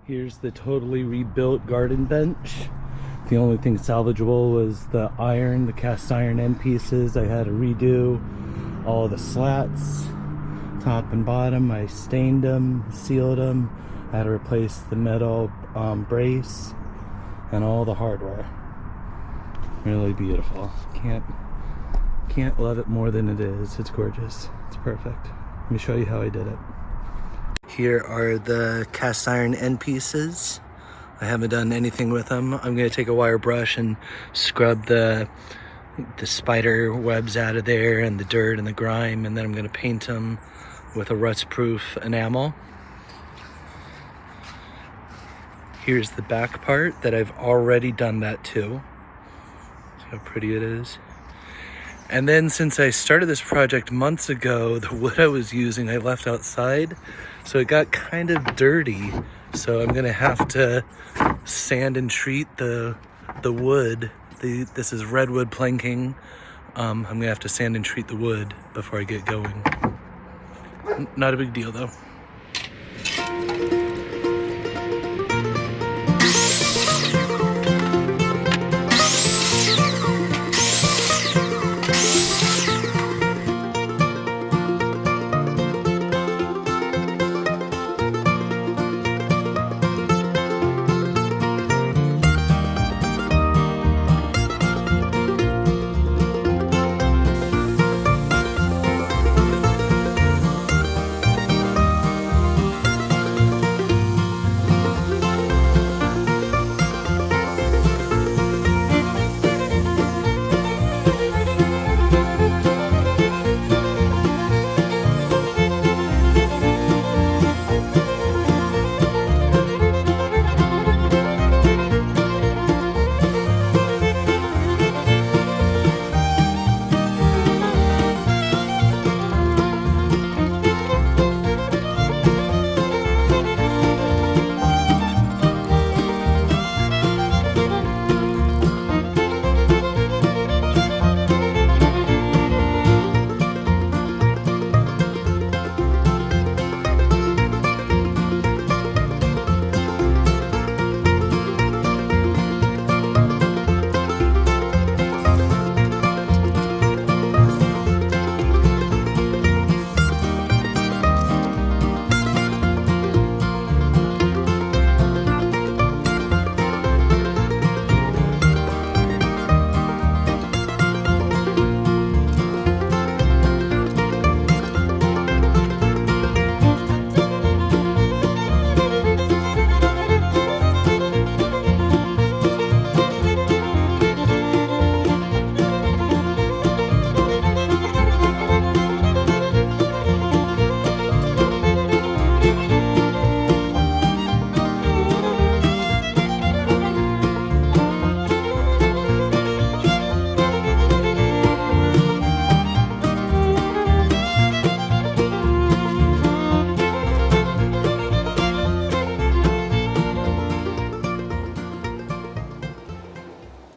Here's the totally rebuilt garden bench. The only thing salvageable was the iron, the cast iron end pieces. I had to redo all the slats, top and bottom. I stained them, sealed them. I had to replace the metal brace and all the hardware. Really beautiful. Can't love it more than it is. It's gorgeous. It's perfect. Let me show you how I did it. Here are the cast iron end pieces. I haven't done anything with them. I'm going to take a wire brush and scrub the spider webs out of there and the dirt and the grime, and then I'm going to paint them with a rust-proof enamel. Here's the back part that I've already done that too. See how pretty it is. And then since I started this project months ago, the wood I was using I left outside, so it got kind of dirty. So I'm gonna have to sand and treat the wood. This is redwood planking. I'm gonna have to sand and treat the wood before I get going. Not a big deal though.